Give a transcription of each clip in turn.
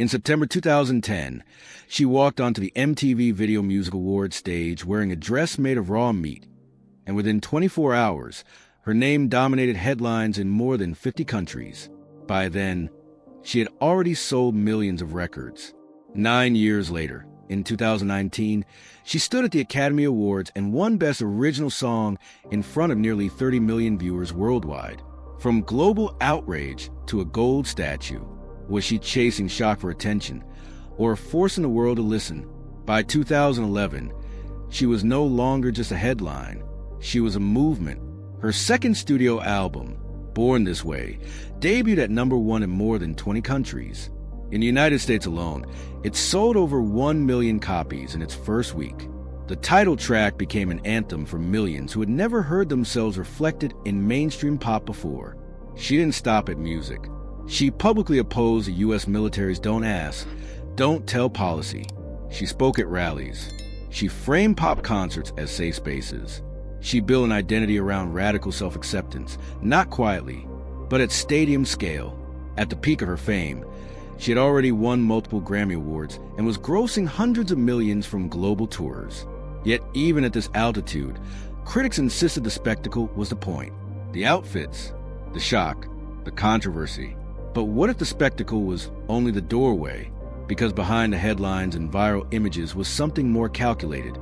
In September 2010, she walked onto the MTV Video Music Awards stage wearing a dress made of raw meat, and within 24 hours, her name dominated headlines in more than 50 countries. By then, she had already sold millions of records. 9 years later, in 2019, she stood at the Academy Awards and won Best Original Song in front of nearly 30 million viewers worldwide. From global outrage to a gold statue, was she chasing shock for attention or forcing the world to listen? By 2011, she was no longer just a headline. She was a movement. Her second studio album, Born This Way, debuted at #1 in more than 20 countries. In the United States alone, it sold over 1 million copies in its first week. The title track became an anthem for millions who had never heard themselves reflected in mainstream pop before. She didn't stop at music. She publicly opposed the U.S. military's Don't Ask, Don't Tell policy. She spoke at rallies. She framed pop concerts as safe spaces. She built an identity around radical self-acceptance, not quietly, but at stadium scale. At the peak of her fame, she had already won multiple Grammy Awards and was grossing hundreds of millions from global tours. Yet even at this altitude, critics insisted the spectacle was the point. The outfits, the shock, the controversy. But what if the spectacle was only the doorway? Because behind the headlines and viral images was something more calculated,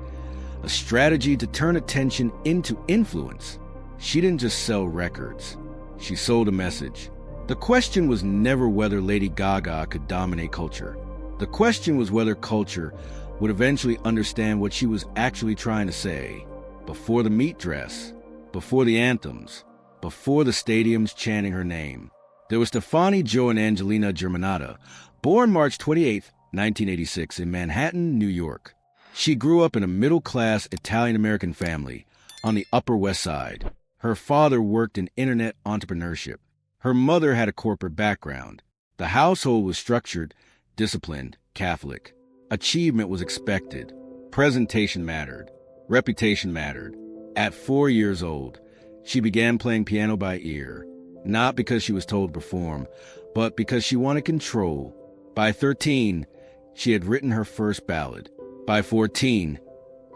a strategy to turn attention into influence. She didn't just sell records. She sold a message. The question was never whether Lady Gaga could dominate culture. The question was whether culture would eventually understand what she was actually trying to say. Before the meat dress, before the anthems, before the stadiums chanting her name. There was Stefani Jo and Angelina Germanata, born March 28, 1986 in Manhattan, New York. She grew up in a middle-class Italian-American family on the Upper West Side. Her father worked in internet entrepreneurship. Her mother had a corporate background. The household was structured, disciplined, Catholic. Achievement was expected. Presentation mattered. Reputation mattered. At 4 years old, she began playing piano by ear, not because she was told to perform, but because she wanted control. By 13, she had written her first ballad. By 14,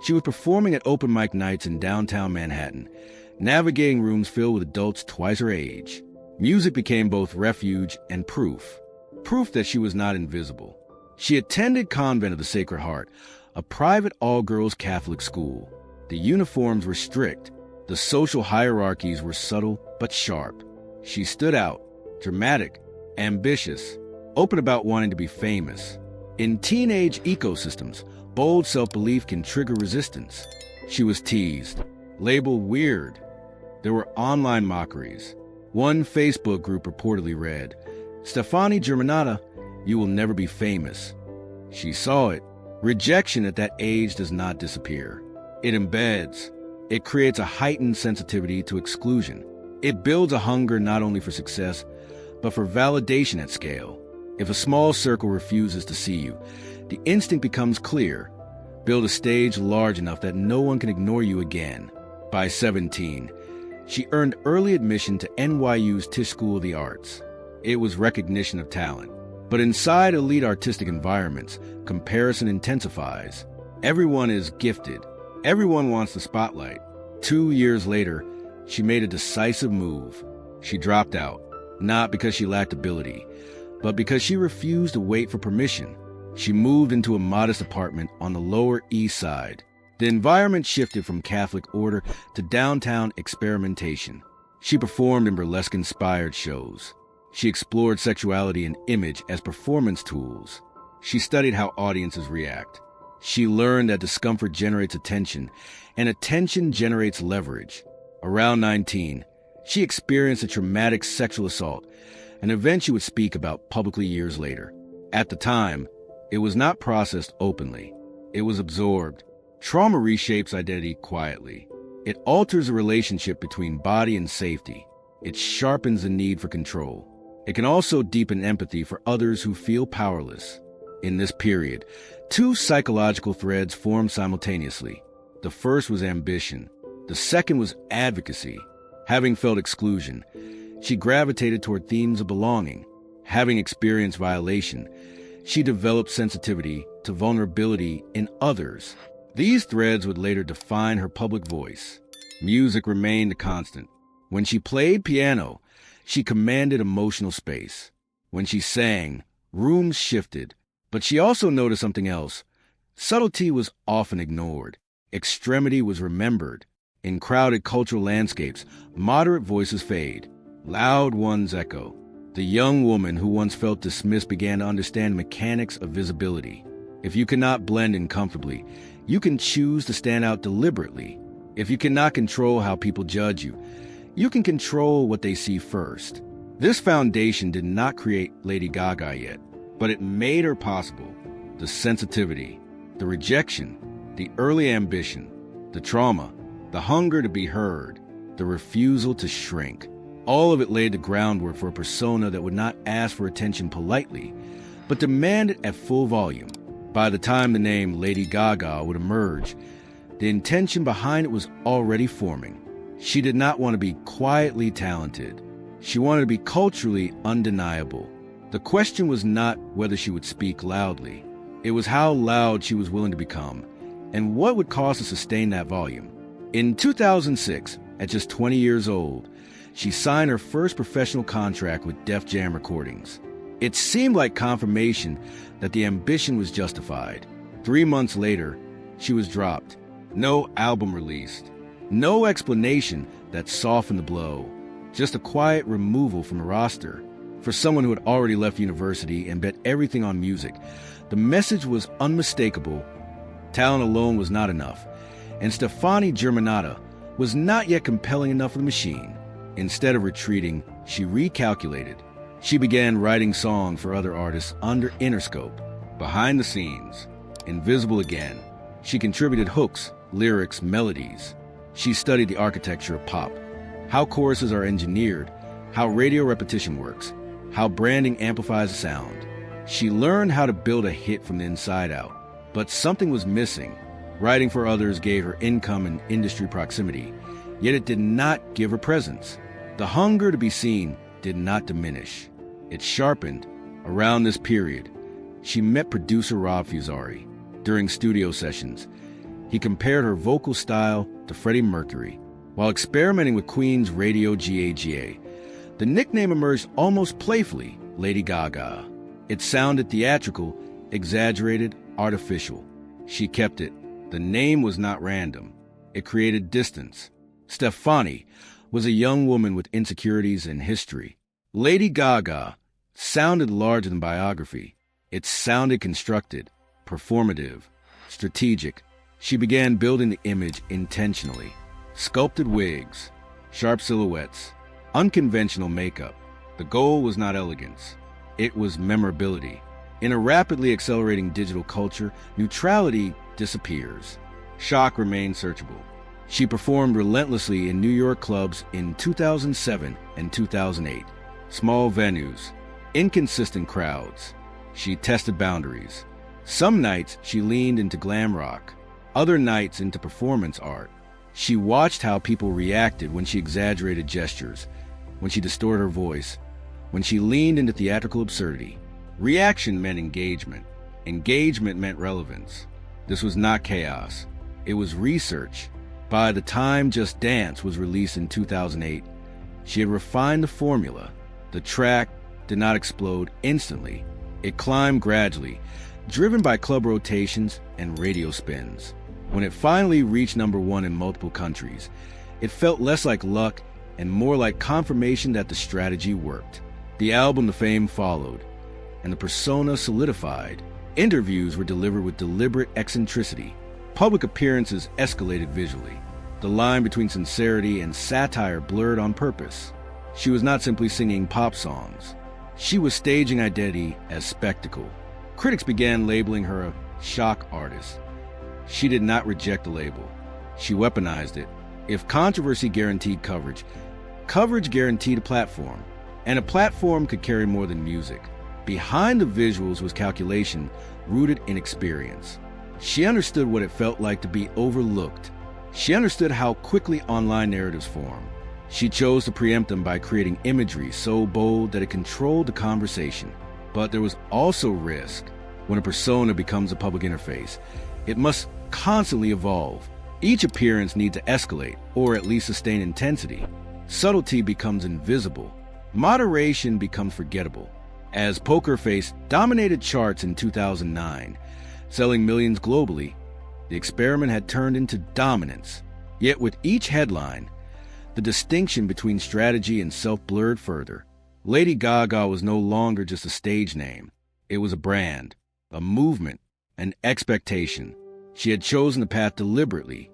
she was performing at open mic nights in downtown Manhattan, navigating rooms filled with adults twice her age. Music became both refuge and proof that she was not invisible. She attended Convent of the Sacred Heart, a private all-girls Catholic school. The uniforms were strict. The social hierarchies were subtle but sharp. She stood out, dramatic, ambitious, open about wanting to be famous. In teenage ecosystems, bold self-belief can trigger resistance. She was teased, labeled weird. There were online mockeries. One Facebook group reportedly read, "Stefani Germanata, you will never be famous." She saw it. Rejection at that age does not disappear. It embeds. It creates a heightened sensitivity to exclusion. It builds a hunger not only for success, but for validation at scale. If a small circle refuses to see you, the instinct becomes clear. Build a stage large enough that no one can ignore you again. By 17, she earned early admission to NYU's Tisch School of the Arts. It was recognition of talent. But inside elite artistic environments, comparison intensifies. Everyone is gifted. Everyone wants the spotlight. 2 years later, she made a decisive move. She dropped out, not because she lacked ability, but because she refused to wait for permission. She moved into a modest apartment on the Lower East Side. The environment shifted from Catholic order to downtown experimentation. She performed in burlesque-inspired shows. She explored sexuality and image as performance tools. She studied how audiences react. She learned that discomfort generates attention, and attention generates leverage. Around 19, she experienced a traumatic sexual assault, an event she would speak about publicly years later. At the time, it was not processed openly. It was absorbed. Trauma reshapes identity quietly. It alters the relationship between body and safety. It sharpens the need for control. It can also deepen empathy for others who feel powerless. In this period, two psychological threads formed simultaneously. The first was ambition. The second was advocacy. Having felt exclusion, she gravitated toward themes of belonging. Having experienced violation, she developed sensitivity to vulnerability in others. These threads would later define her public voice. Music remained a constant. When she played piano, she commanded emotional space. When she sang, rooms shifted. But she also noticed something else. Subtlety was often ignored. Extremity was remembered. In crowded cultural landscapes, moderate voices fade. Loud ones echo. The young woman who once felt dismissed began to understand mechanics of visibility. If you cannot blend in comfortably, you can choose to stand out deliberately. If you cannot control how people judge you, you can control what they see first. This foundation did not create Lady Gaga yet, but it made her possible. The sensitivity, the rejection, the early ambition, the trauma, the hunger to be heard, the refusal to shrink. All of it laid the groundwork for a persona that would not ask for attention politely, but demand it at full volume. By the time the name Lady Gaga would emerge, the intention behind it was already forming. She did not want to be quietly talented. She wanted to be culturally undeniable. The question was not whether she would speak loudly. It was how loud she was willing to become, and what would cost to sustain that volume. In 2006, at just 20 years old, she signed her first professional contract with Def Jam Recordings. It seemed like confirmation that the ambition was justified. 3 months later, she was dropped. No album released. No explanation that softened the blow. Just a quiet removal from the roster. For someone who had already left university and bet everything on music, the message was unmistakable. Talent alone was not enough, and Stefani Germanotta was not yet compelling enough for the machine. Instead of retreating, she recalculated. She began writing songs for other artists under Interscope, behind the scenes, invisible again. She contributed hooks, lyrics, melodies. She studied the architecture of pop, how choruses are engineered, how radio repetition works, how branding amplifies a sound. She learned how to build a hit from the inside out. But something was missing. Writing for others gave her income and industry proximity, yet it did not give her presence. The hunger to be seen did not diminish. It sharpened. Around this period, she met producer Rob Fusari. During studio sessions, he compared her vocal style to Freddie Mercury. While experimenting with Queen's Radio GAGA, the nickname emerged almost playfully, Lady Gaga. It sounded theatrical, exaggerated, artificial. She kept it. The name was not random. It created distance. Stefani was a young woman with insecurities and history. Lady Gaga sounded larger than biography. It sounded constructed, performative, strategic. She began building the image intentionally. Sculpted wigs, sharp silhouettes, unconventional makeup. The goal was not elegance. It was memorability. In a rapidly accelerating digital culture, neutrality disappears. Shock remains searchable. She performed relentlessly in New York clubs in 2007 and 2008. Small venues, inconsistent crowds. She tested boundaries. Some nights she leaned into glam rock, other nights into performance art. She watched how people reacted when she exaggerated gestures, when she distorted her voice, when she leaned into theatrical absurdity. Reaction meant engagement. Engagement meant relevance. This was not chaos. It was research. By the time Just Dance was released in 2008, she had refined the formula. The track did not explode instantly. It climbed gradually, driven by club rotations and radio spins. When it finally reached #1 in multiple countries, it felt less like luck and more like confirmation that the strategy worked. The album to fame followed, and the persona solidified. Interviews were delivered with deliberate eccentricity. Public appearances escalated visually. The line between sincerity and satire blurred on purpose. She was not simply singing pop songs. She was staging identity as spectacle. Critics began labeling her a shock artist. She did not reject the label. She weaponized it. If controversy guaranteed coverage, coverage guaranteed a platform. And a platform could carry more than music. Behind the visuals was calculation rooted in experience. She understood what it felt like to be overlooked. She understood how quickly online narratives form. She chose to preempt them by creating imagery so bold that it controlled the conversation. But there was also risk. When a persona becomes a public interface, it must constantly evolve. Each appearance needs to escalate, or at least sustain intensity. Subtlety becomes invisible. Moderation becomes forgettable. As Poker Face dominated charts in 2009, selling millions globally, the experiment had turned into dominance. Yet with each headline, the distinction between strategy and self blurred further. Lady Gaga was no longer just a stage name. It was a brand, a movement, an expectation. She had chosen the path deliberately,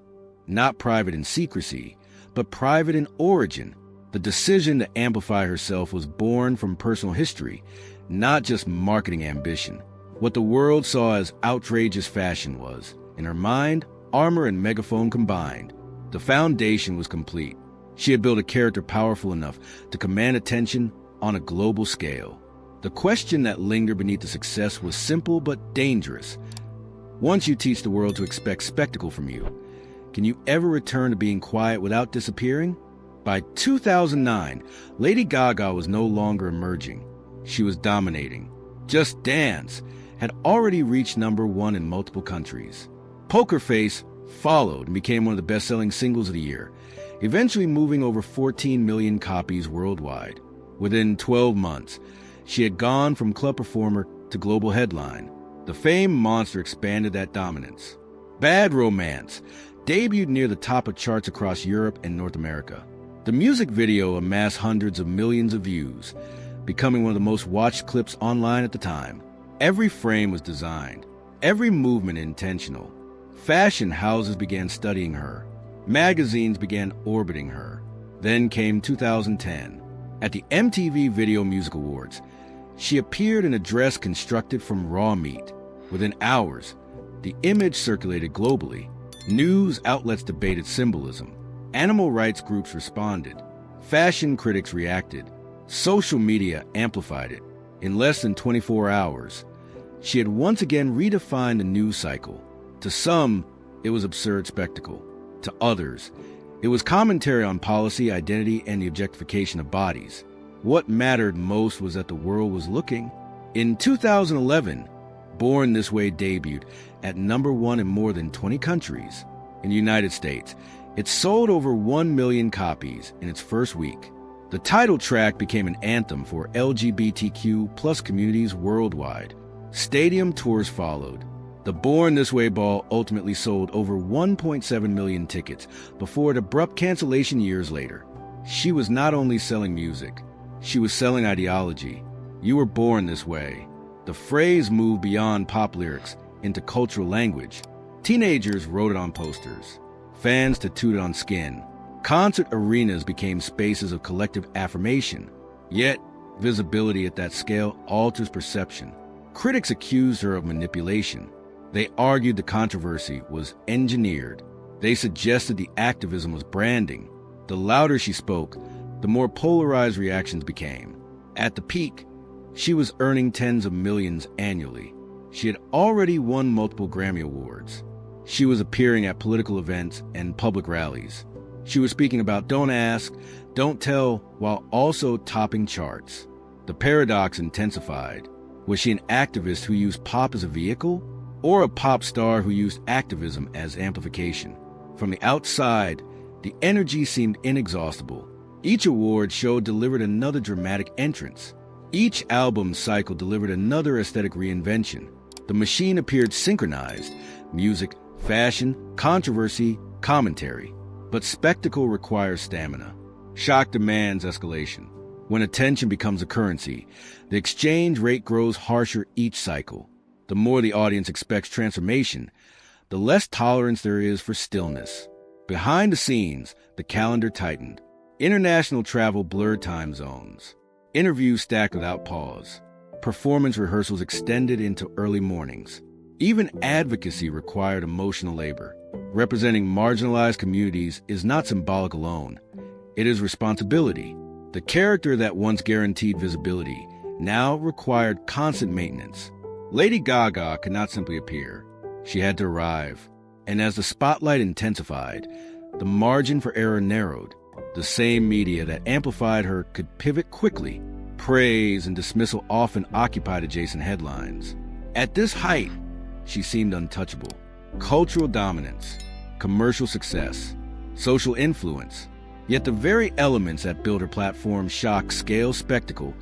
not private in secrecy, but private in origin. The decision to amplify herself was born from personal history, not just marketing ambition. What the world saw as outrageous fashion was, in her mind, armor and megaphone combined. The foundation was complete. She had built a character powerful enough to command attention on a global scale. The question that lingered beneath the success was simple but dangerous. Once you teach the world to expect spectacle from you, can you ever return to being quiet without disappearing? By 2009, Lady Gaga was no longer emerging. She was dominating. Just Dance had already reached #1 in multiple countries. Poker Face followed and became one of the best-selling singles of the year, eventually moving over 14 million copies worldwide. Within 12 months, she had gone from club performer to global headline. The famed monster expanded that dominance. Bad Romance debuted near the top of charts across Europe and North America. The music video amassed hundreds of millions of views, becoming one of the most watched clips online at the time. Every frame was designed, every movement intentional. Fashion houses began studying her. Magazines began orbiting her. Then came 2010. At the MTV Video Music Awards, she appeared in a dress constructed from raw meat. Within hours, the image circulated globally. News outlets debated symbolism. Animal rights groups responded. Fashion critics reacted. Social media amplified it. In less than 24 hours, she had once again redefined the news cycle. To some, it was absurd spectacle. To others, it was commentary on policy, identity, and the objectification of bodies. What mattered most was that the world was looking. In 2011, Born This Way debuted at #1 in more than 20 countries. In the United States, it sold over 1 million copies in its first week. The title track became an anthem for LGBTQ+ communities worldwide. Stadium tours followed. The Born This Way ball ultimately sold over 1.7 million tickets before an abrupt cancellation years later. She was not only selling music, she was selling ideology. You were born this way. The phrase moved beyond pop lyrics into cultural language. Teenagers wrote it on posters. Fans tattooed it on skin. Concert arenas became spaces of collective affirmation. Yet, visibility at that scale alters perception. Critics accused her of manipulation. They argued the controversy was engineered. They suggested the activism was branding. The louder she spoke, the more polarized reactions became. At the peak, she was earning tens of millions annually. She had already won multiple Grammy Awards. She was appearing at political events and public rallies. She was speaking about don't ask, don't tell, while also topping charts. The paradox intensified. Was she an activist who used pop as a vehicle, or a pop star who used activism as amplification? From the outside, the energy seemed inexhaustible. Each award show delivered another dramatic entrance. Each album cycle delivered another aesthetic reinvention. The machine appeared synchronized: music, fashion, controversy, commentary. But spectacle requires stamina. Shock demands escalation. When attention becomes a currency, the exchange rate grows harsher each cycle. The more the audience expects transformation, the less tolerance there is for stillness. Behind the scenes, the calendar tightened. International travel blurred time zones. Interviews stacked without pause. Performance rehearsals extended into early mornings. Even advocacy required emotional labor. Representing marginalized communities is not symbolic alone. It is responsibility. The character that once guaranteed visibility now required constant maintenance. Lady Gaga could not simply appear. She had to arrive. And as the spotlight intensified, the margin for error narrowed. The same media that amplified her could pivot quickly. Praise and dismissal often occupied adjacent headlines. At this height, she seemed untouchable. Cultural dominance, commercial success, social influence. Yet the very elements that built her platform, shock, scale, spectacle,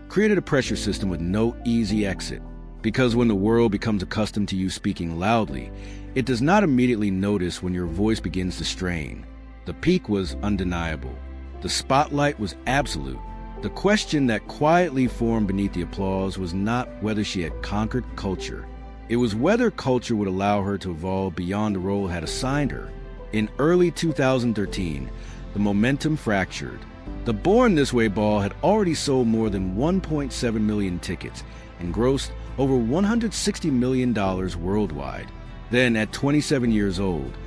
created a pressure system with no easy exit. Because when the world becomes accustomed to you speaking loudly, it does not immediately notice when your voice begins to strain. The peak was undeniable. The spotlight was absolute. The question that quietly formed beneath the applause was not whether she had conquered culture. It was whether culture would allow her to evolve beyond the role it had assigned her. In early 2013, the momentum fractured. The Born This Way ball had already sold more than 1.7 million tickets and grossed over $160 million worldwide. Then, at 27 years old,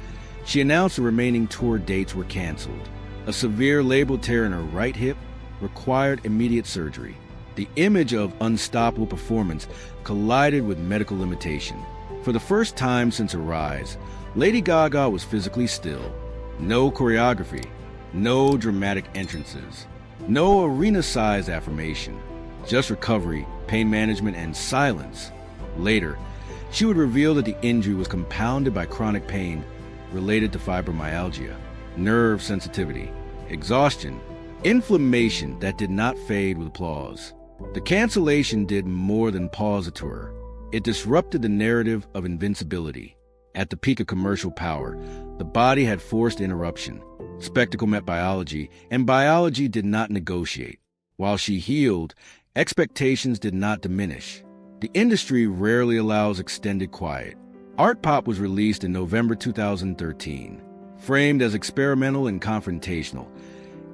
she announced the remaining tour dates were canceled. A severe labral tear in her right hip required immediate surgery. The image of unstoppable performance collided with medical limitation. For the first time since her rise, Lady Gaga was physically still. No choreography, no dramatic entrances, no arena-sized affirmation, just recovery, pain management, and silence. Later, she would reveal that the injury was compounded by chronic pain related to fibromyalgia, nerve sensitivity, exhaustion, inflammation that did not fade with applause. The cancellation did more than pause a tour. It disrupted the narrative of invincibility. At the peak of commercial power, the body had forced interruption. Spectacle met biology, and biology did not negotiate. While she healed, expectations did not diminish. The industry rarely allows extended quiet. Art Pop was released in November 2013. Framed as experimental and confrontational,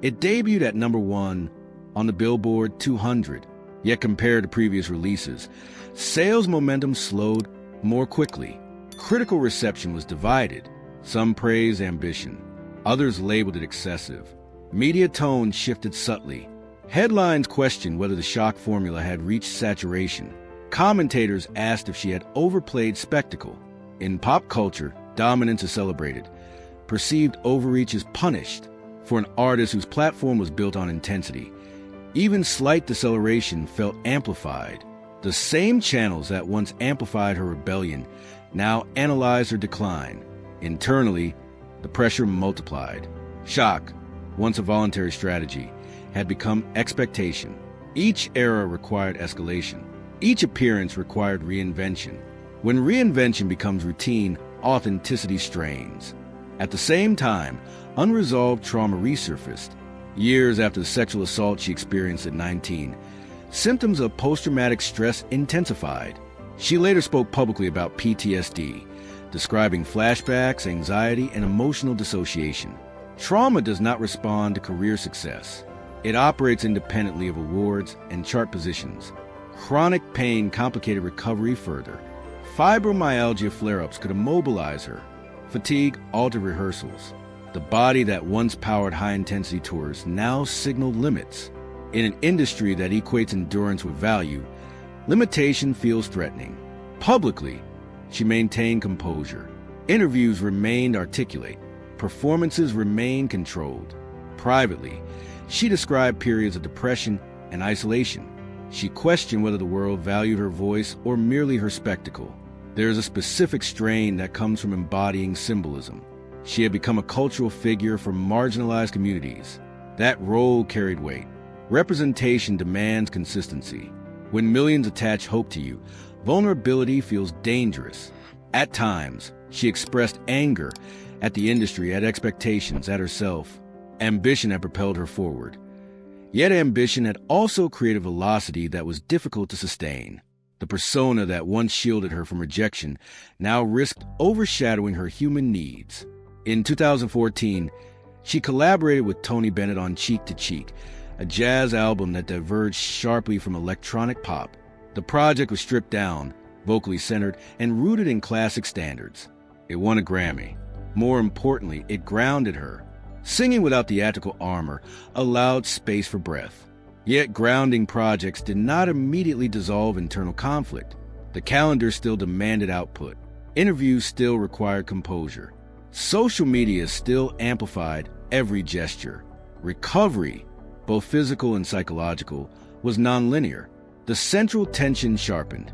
it debuted at #1 on the Billboard 200. Yet compared to previous releases, sales momentum slowed more quickly. Critical reception was divided. Some praised ambition. Others labeled it excessive. Media tone shifted subtly. Headlines questioned whether the shock formula had reached saturation. Commentators asked if she had overplayed spectacle. In pop culture, dominance is celebrated. Perceived overreach is punished. For an artist whose platform was built on intensity, even slight deceleration felt amplified. The same channels that once amplified her rebellion now analyzed her decline. Internally, the pressure multiplied. Shock, once a voluntary strategy, had become expectation. Each era required escalation. Each appearance required reinvention. When reinvention becomes routine, authenticity strains. At the same time, unresolved trauma resurfaced. Years after the sexual assault she experienced at 19, symptoms of post-traumatic stress intensified. She later spoke publicly about PTSD, describing flashbacks, anxiety, and emotional dissociation. Trauma does not respond to career success. It operates independently of awards and chart positions. Chronic pain complicated recovery further. Fibromyalgia flare-ups could immobilize her. Fatigue altered rehearsals. The body that once powered high-intensity tours now signaled limits. In an industry that equates endurance with value, limitation feels threatening. Publicly, she maintained composure. Interviews remained articulate. Performances remained controlled. Privately, she described periods of depression and isolation. She questioned whether the world valued her voice or merely her spectacle. There is a specific strain that comes from embodying symbolism. She had become a cultural figure for marginalized communities. That role carried weight. Representation demands consistency. When millions attach hope to you, vulnerability feels dangerous. At times, she expressed anger at the industry, at expectations, at herself. Ambition had propelled her forward. Yet ambition had also created velocity that was difficult to sustain. The persona that once shielded her from rejection now risked overshadowing her human needs. In 2014, she collaborated with Tony Bennett on Cheek to Cheek, a jazz album that diverged sharply from electronic pop. The project was stripped down, vocally centered, and rooted in classic standards. It won a Grammy. More importantly, it grounded her. Singing without theatrical armor allowed space for breath. Yet grounding projects did not immediately dissolve internal conflict. The calendar still demanded output. Interviews still required composure. Social media still amplified every gesture. Recovery, both physical and psychological, was nonlinear. The central tension sharpened.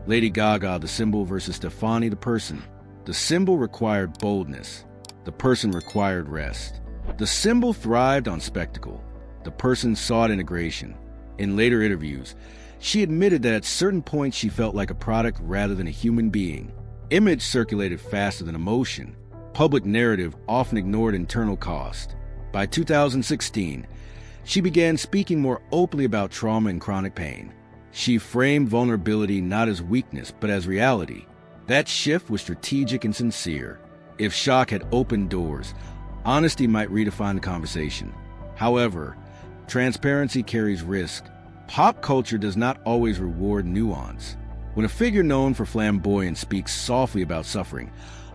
Lady Gaga, the symbol, versus Stefani, the person. The symbol required boldness. The person required rest. The symbol thrived on spectacle. The person sought integration. In later interviews, she admitted that at certain points she felt like a product rather than a human being. Image circulated faster than emotion. Public narrative often ignored internal cost. By 2016, she began speaking more openly about trauma and chronic pain. She framed vulnerability not as weakness, but as reality. That shift was strategic and sincere. If shock had opened doors, honesty might redefine the conversation. However, transparency carries risk. Pop culture does not always reward nuance. When a figure known for flamboyance speaks softly about suffering,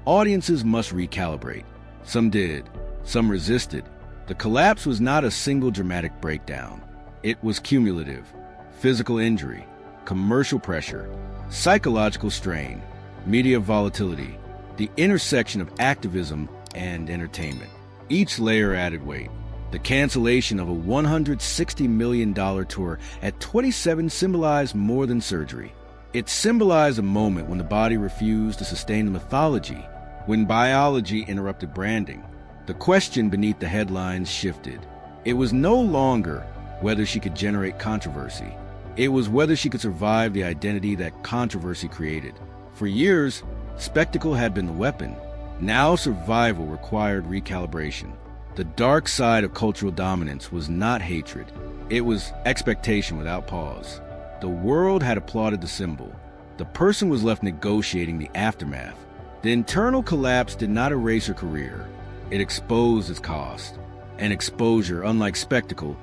audiences must recalibrate. Some did, some resisted. The collapse was not a single dramatic breakdown. It was cumulative. Physical injury, commercial pressure, psychological strain, media volatility, the intersection of activism and entertainment. Each layer added weight. The cancellation of a $160 million tour at 27 symbolized more than surgery. It symbolized a moment when the body refused to sustain the mythology, when biology interrupted branding. The question beneath the headlines shifted. It was no longer whether she could generate controversy. It was whether she could survive the identity that controversy created. For years, spectacle had been the weapon. Now survival required recalibration. The dark side of cultural dominance was not hatred. It was expectation without pause. The world had applauded the symbol. The person was left negotiating the aftermath. The internal collapse did not erase her career. It exposed its cost. And exposure, unlike spectacle,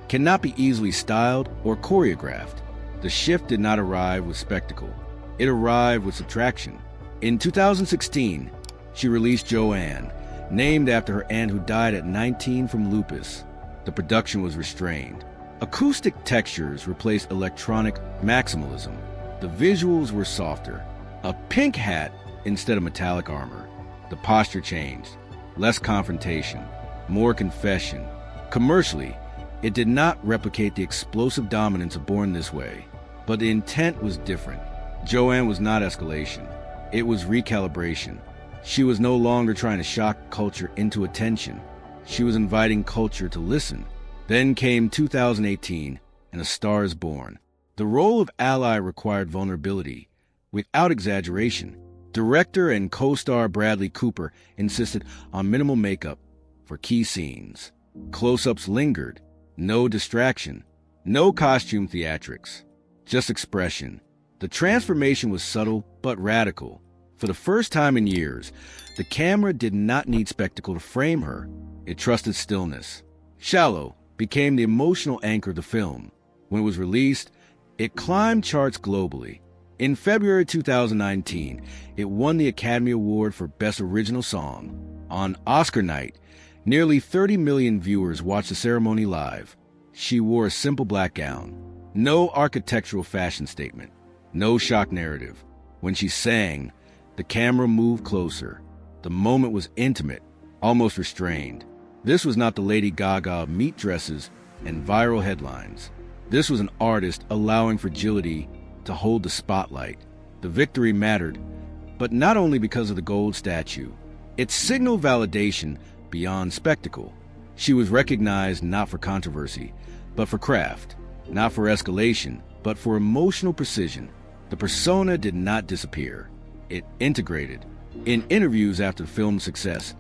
cannot be easily styled or choreographed. The shift did not arrive with spectacle. It arrived with subtraction. In 2016, she released Joanne, named after her aunt who died at 19 from lupus. The production was restrained. Acoustic textures replaced electronic maximalism. The visuals were softer. A pink hat instead of metallic armor. The posture changed. Less confrontation, more confession. Commercially, it did not replicate the explosive dominance of Born This Way, but the intent was different. Joanne was not escalation. It was recalibration. She was no longer trying to shock culture into attention. She was inviting culture to listen. Then came 2018, and A Star Is Born. The role of ally required vulnerability, without exaggeration. Director and co-star Bradley Cooper insisted on minimal makeup for key scenes. Close-ups lingered. No distraction. No costume theatrics. Just expression. The transformation was subtle but radical. For the first time in years, the camera did not need spectacle to frame her. It trusted stillness. Shallow became the emotional anchor of the film. When it was released, it climbed charts globally. In February 2019, it won the Academy Award for Best Original Song. On Oscar night, nearly 30 million viewers watched the ceremony live. She wore a simple black gown. No architectural fashion statement. No shock narrative. When she sang, the camera moved closer. The moment was intimate, almost restrained. This was not the Lady Gaga of meat dresses and viral headlines. This was an artist allowing fragility to hold the spotlight. The victory mattered, but not only because of the gold statue. It signaled validation beyond spectacle. She was recognized not for controversy, but for craft. Not for escalation, but for emotional precision. The persona did not disappear. It integrated. In interviews after the film's success,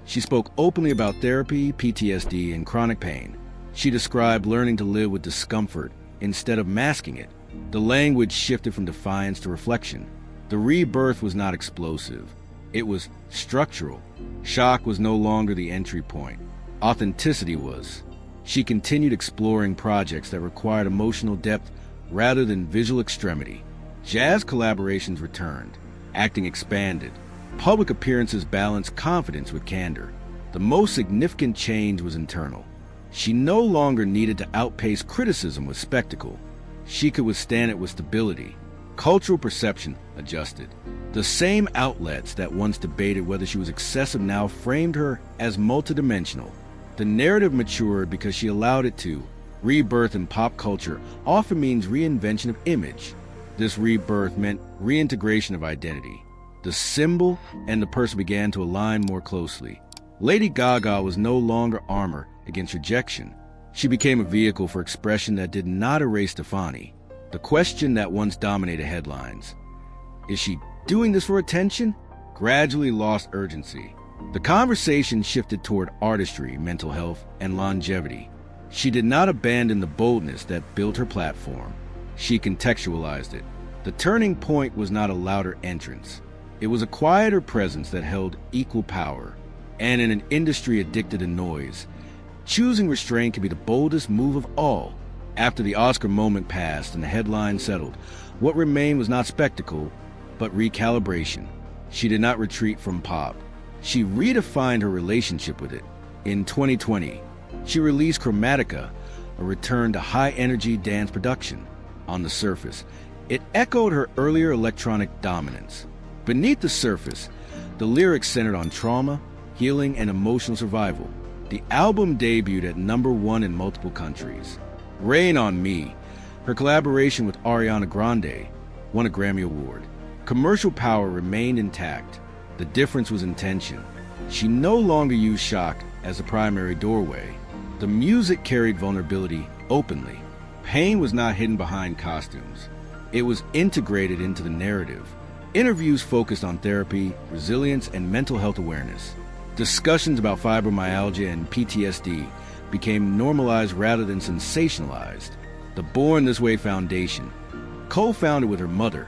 she spoke openly about therapy, PTSD, and chronic pain. She described learning to live with discomfort instead of masking it. The language shifted from defiance to reflection. The rebirth was not explosive. It was structural. Shock was no longer the entry point. Authenticity was. She continued exploring projects that required emotional depth rather than visual extremity. Jazz collaborations returned. Acting expanded. Public appearances balanced confidence with candor. The most significant change was internal. She no longer needed to outpace criticism with spectacle. She could withstand it with stability. Cultural perception adjusted. The same outlets that once debated whether she was excessive now framed her as multidimensional. The narrative matured because she allowed it to. Rebirth in pop culture often means reinvention of image. This rebirth meant reintegration of identity. The symbol and the person began to align more closely. Lady Gaga was no longer armor against rejection. She became a vehicle for expression that did not erase Stefani. The question that once dominated headlines, is she doing this for attention, gradually lost urgency. The conversation shifted toward artistry, mental health, and longevity. She did not abandon the boldness that built her platform. She contextualized it. The turning point was not a louder entrance. It was a quieter presence that held equal power. And in an industry addicted to noise, choosing restraint could be the boldest move of all. After the Oscar moment passed and the headline settled, what remained was not spectacle, but recalibration. She did not retreat from pop. She redefined her relationship with it. In 2020, she released Chromatica, a return to high-energy dance production. On the surface, it echoed her earlier electronic dominance. Beneath the surface, the lyrics centered on trauma, healing, and emotional survival. The album debuted at #1 in multiple countries. Rain on Me, her collaboration with Ariana Grande, won a Grammy Award. Commercial power remained intact. The difference was intention. She no longer used shock as the primary doorway. The music carried vulnerability openly. Pain was not hidden behind costumes. It was integrated into the narrative. Interviews focused on therapy, resilience, and mental health awareness. Discussions about fibromyalgia and PTSD became normalized rather than sensationalized. The Born This Way Foundation, co-founded with her mother,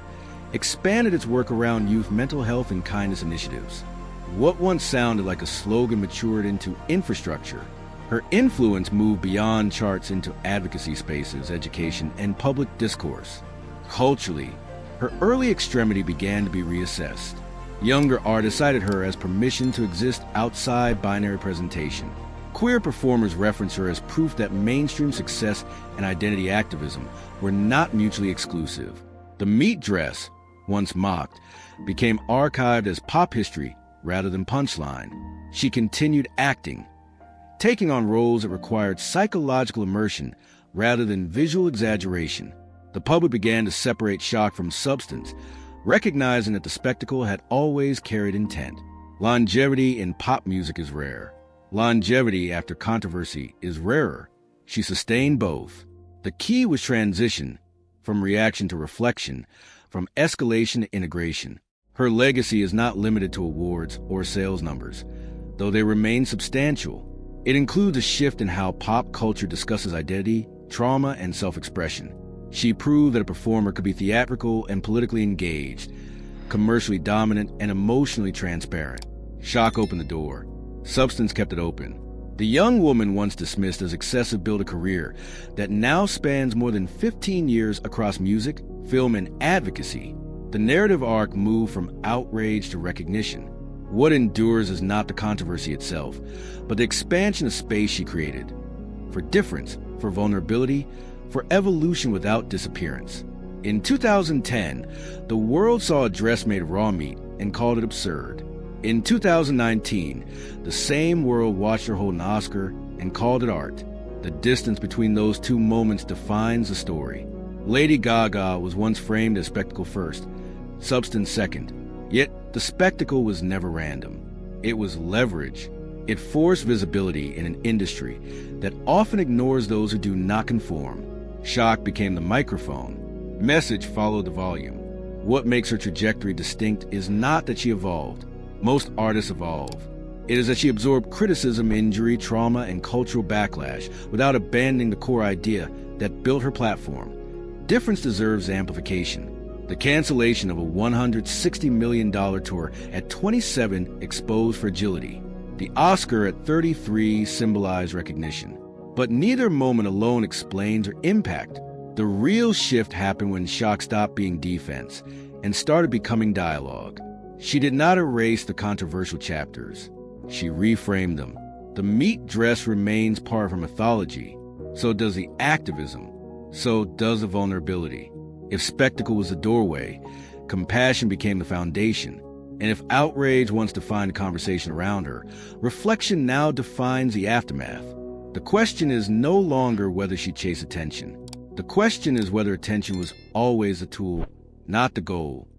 expanded its work around youth mental health and kindness initiatives. What once sounded like a slogan matured into infrastructure. Her influence moved beyond charts into advocacy spaces, education, and public discourse. Culturally, her early extremity began to be reassessed. Younger artists cited her as permission to exist outside binary presentation. Queer performers referenced her as proof that mainstream success and identity activism were not mutually exclusive. The meat dress, once mocked, became archived as pop history rather than punchline. She continued acting, taking on roles that required psychological immersion rather than visual exaggeration. The public began to separate shock from substance, recognizing that the spectacle had always carried intent. Longevity in pop music is rare. Longevity after controversy is rarer. She sustained both. The key was transition, from reaction to reflection, from escalation to integration. Her legacy is not limited to awards or sales numbers, though they remain substantial. It includes a shift in how pop culture discusses identity, trauma, and self-expression. She proved that a performer could be theatrical and politically engaged, commercially dominant and emotionally transparent. Shock opened the door. Substance kept it open. The young woman once dismissed as excessive built a career that now spans more than 15 years across music, film, and advocacy. The narrative arc moved from outrage to recognition. What endures is not the controversy itself, but the expansion of space she created. For difference, for vulnerability, for evolution without disappearance. In 2010, the world saw a dress made of raw meat and called it absurd. In 2019, the same world watched her hold an Oscar and called it art. The distance between those two moments defines the story. Lady Gaga was once framed as spectacle first, substance second. Yet the spectacle was never random. It was leverage. It forced visibility in an industry that often ignores those who do not conform. Shock became the microphone. Message followed the volume. What makes her trajectory distinct is not that she evolved. Most artists evolve. It is that she absorbed criticism, injury, trauma, and cultural backlash without abandoning the core idea that built her platform. Difference deserves amplification. The cancellation of a $160 million tour at 27 exposed fragility. The Oscar at 33 symbolized recognition. But neither moment alone explains her impact. The real shift happened when shock stopped being defense and started becoming dialogue. She did not erase the controversial chapters. She reframed them. The meat dress remains part of her mythology. So does the activism. So does the vulnerability. If spectacle was the doorway, compassion became the foundation. And if outrage once defined the conversation around her, reflection now defines the aftermath. The question is no longer whether she chased attention. The question is whether attention was always a tool, not the goal.